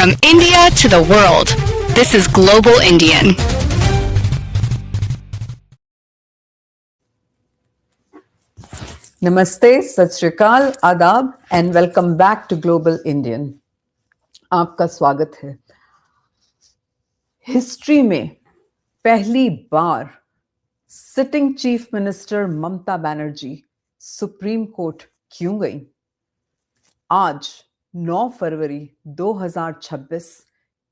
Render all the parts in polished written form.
From India to the world, this is Global Indian. नमस्ते, सत श्री अकाल, आदाब and welcome back to Global Indian. आपका स्वागत है। हिस्ट्री में पहली बार sitting chief minister Mamata Banerjee supreme court क्यों गई? आज 9 फरवरी 2026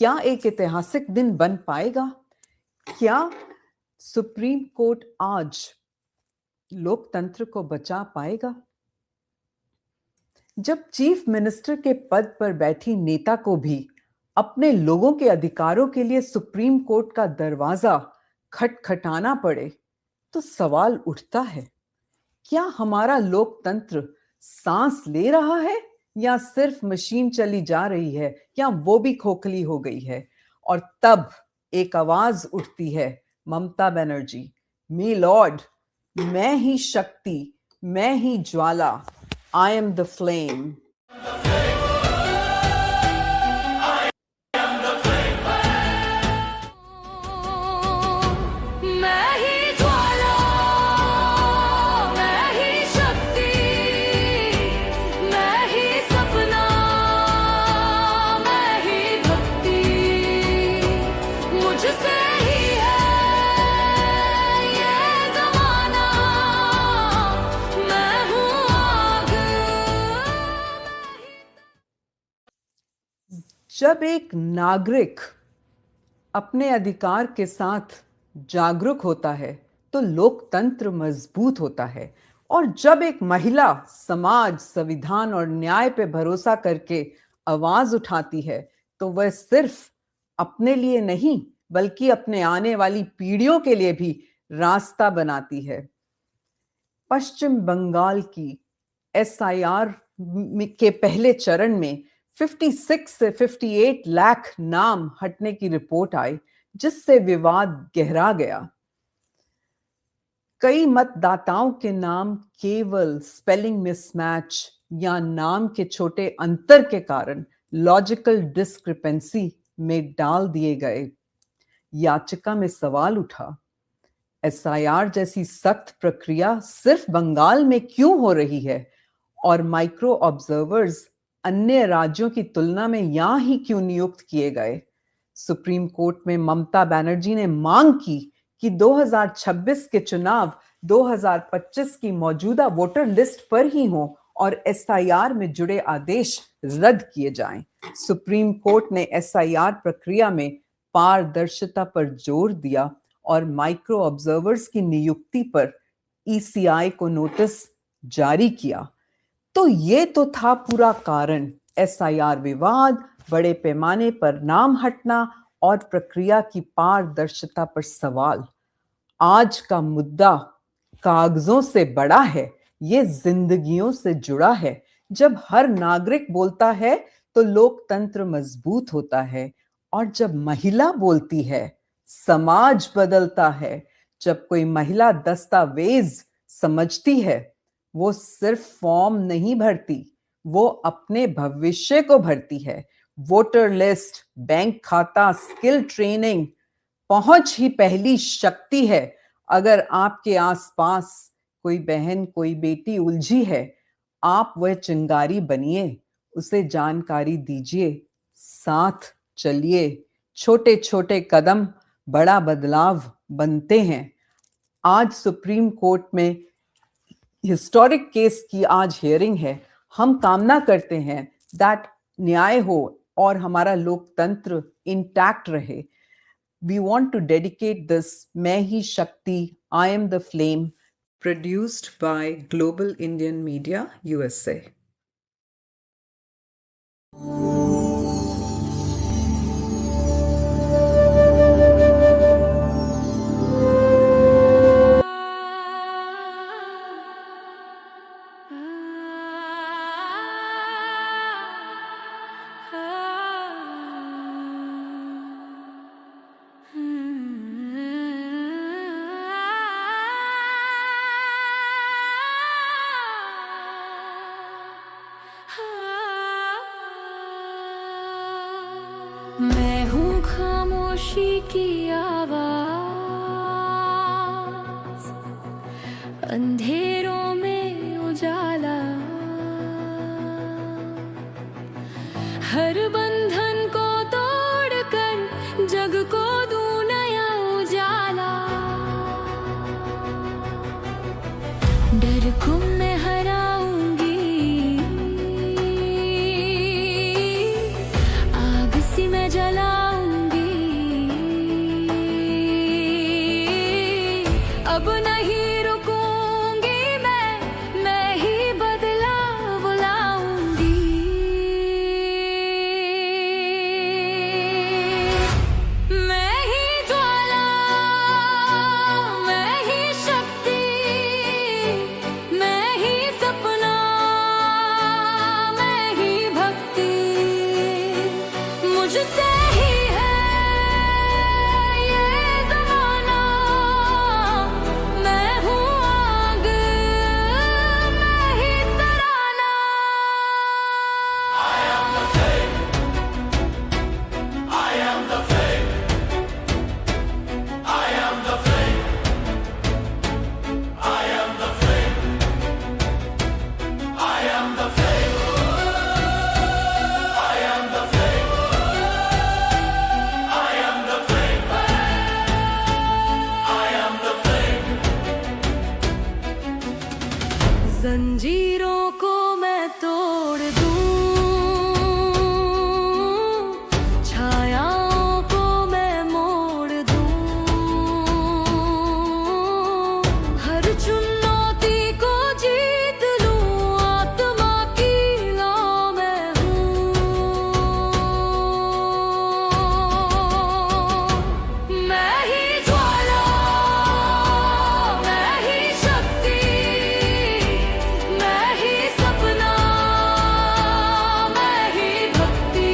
क्या एक ऐतिहासिक दिन बन पाएगा? क्या सुप्रीम कोर्ट आज लोकतंत्र को बचा पाएगा? जब चीफ मिनिस्टर के पद पर बैठी नेता को भी अपने लोगों के अधिकारों के लिए सुप्रीम कोर्ट का दरवाजा खटखटाना पड़े, तो सवाल उठता है, क्या हमारा लोकतंत्र सांस ले रहा है या सिर्फ मशीन चली जा रही है, या वो भी खोखली हो गई है? और तब एक आवाज उठती है ममता बनर्जी, मी लॉर्ड, मैं ही शक्ति, मैं ही ज्वाला, I am the flame. जब एक नागरिक अपने अधिकार के साथ जागरूक होता है तो लोकतंत्र मजबूत होता है, और जब एक महिला समाज, संविधान और न्याय पे भरोसा करके आवाज उठाती है तो वह सिर्फ अपने लिए नहीं बल्कि अपने आने वाली पीढ़ियों के लिए भी रास्ता बनाती है। पश्चिम बंगाल की SIR के पहले चरण में 56 से 58 लाख नाम हटने की रिपोर्ट आई, जिससे विवाद गहरा गया। कई मतदाताओं के नाम केवल स्पेलिंग मिसमैच या नाम के छोटे अंतर के कारण लॉजिकल डिस्क्रिपेंसी में डाल दिए गए। याचिका में सवाल उठा, SIR जैसी सख्त प्रक्रिया सिर्फ बंगाल में क्यों हो रही है, और माइक्रो ऑब्जर्वर्स अन्य राज्यों की तुलना में यहां ही क्यों नियुक्त किए गए? सुप्रीम कोर्ट में ममता बनर्जी ने मांग की कि 2026 के चुनाव 2025 की मौजूदा वोटर लिस्ट पर ही हो और SIR में जुड़े आदेश रद्द किए जाएं। सुप्रीम कोर्ट ने SIR प्रक्रिया में पारदर्शिता पर जोर दिया और माइक्रो ऑब्जर्वर्स की नियुक्ति पर ECI को नोटिस जारी किया। तो ये तो था पूरा कारण, SIR विवाद, बड़े पैमाने पर नाम हटना और प्रक्रिया की पारदर्शिता पर सवाल। आज का मुद्दा कागजों से बड़ा है, ये जिंदगियों से जुड़ा है। जब हर नागरिक बोलता है तो लोकतंत्र मजबूत होता है, और जब महिला बोलती है समाज बदलता है। जब कोई महिला दस्तावेज समझती है, वो सिर्फ फॉर्म नहीं भरती, वो अपने भविष्य को भरती है। वोटर लिस्ट, बैंक खाता, स्किल ट्रेनिंग, पहुंच ही पहली शक्ति है। अगर आपके आसपास कोई बहन, कोई बेटी उलझी है, आप वह चिंगारी बनिए, उसे जानकारी दीजिए, साथ चलिए। छोटे छोटे कदम बड़ा बदलाव बनते हैं। आज सुप्रीम कोर्ट में हिस्टोरिक केस की आज हियरिंग है। हम कामना करते हैं दैट न्याय हो और हमारा लोकतंत्र इंटैक्ट रहे। We want to dedicate this मैं ही शक्ति, I am the flame, produced by Global Indian Media, USA. मैं हूँ खामोशी की आवाज, अंधेरों में उजाला, हर बंधन को तोड़कर जग को दूं नया उजाला। डर को मैं हराऊंगी, आग सी मैं जलाऊंगी, अब नहीं रुकूंगी मैं ही बदलाव लाऊंगी। मैं ही ज्वाला, मैं ही शक्ति, मैं ही सपना, मैं ही भक्ति, मुझसे ही है ये ज़माना। मैं हूँ आग, मैं ही तराना। जंजीरों को मैं तोड़ दूं, छायाओं को मैं मोड़ दूं, हर चुनौती को जीत लूं, आत्मा की नाव मैं हूँ। मैं ही ज्वाला, मैं ही शक्ति, मैं ही सपना, मैं ही भक्ति,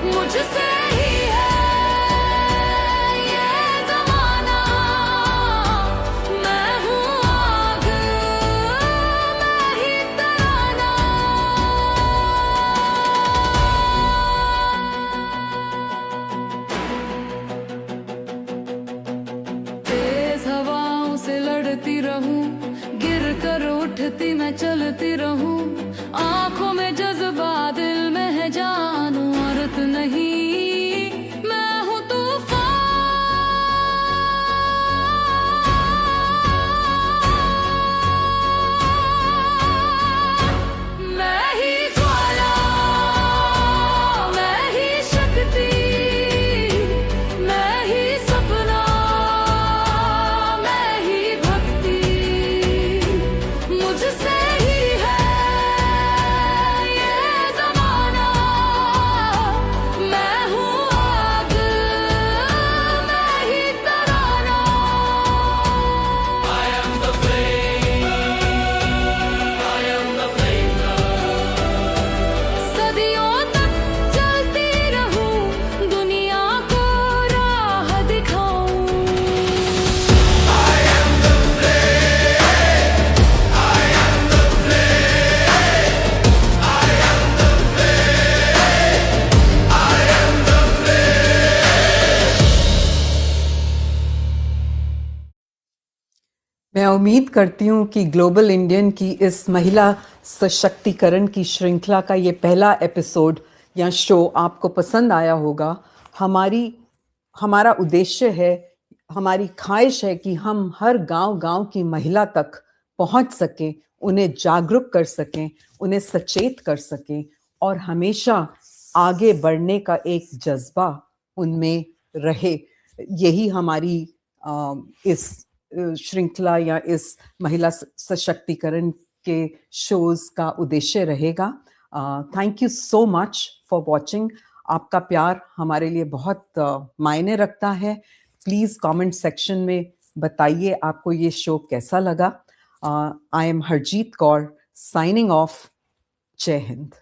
मुझसे ही है ये ज़माना। मैं हूँ आग, मैं ही तराना। तेज हवाओं से लड़ती रहूं, गिर कर उठती मैं चलती रहूं, आंखों में जज्बा दिल में है जान, औरत नहीं मैं हूँ तूफान। मैं ही ज्वाला, मैं ही शक्ति, मैं ही सपना, मैं ही भक्ति, मुझसे ही है ये ज़माना। मैं हूँ आग, मैं ही तराना। सदियों तक चलती रहूं, दुनिया को राह दिखाऊं। मैं उम्मीद करती हूँ कि ग्लोबल इंडियन की इस महिला सशक्तिकरण की श्रृंखला का ये पहला एपिसोड या शो आपको पसंद आया होगा। हमारा उद्देश्य है, हमारी ख्वाहिश है कि हम हर गांव की महिला तक पहुंच सकें, उन्हें जागरूक कर सकें, उन्हें सचेत कर सकें और हमेशा आगे बढ़ने का एक जज्बा उनमें रहे। यही हमारी इस श्रृंखला या इस महिला सशक्तिकरण के शोज का उद्देश्य रहेगा। Thank you so much for watching. आपका प्यार हमारे लिए बहुत मायने रखता है। प्लीज कमेंट सेक्शन में बताइए आपको ये शो कैसा लगा। I am Harjeet Kaur signing off. जय हिंद।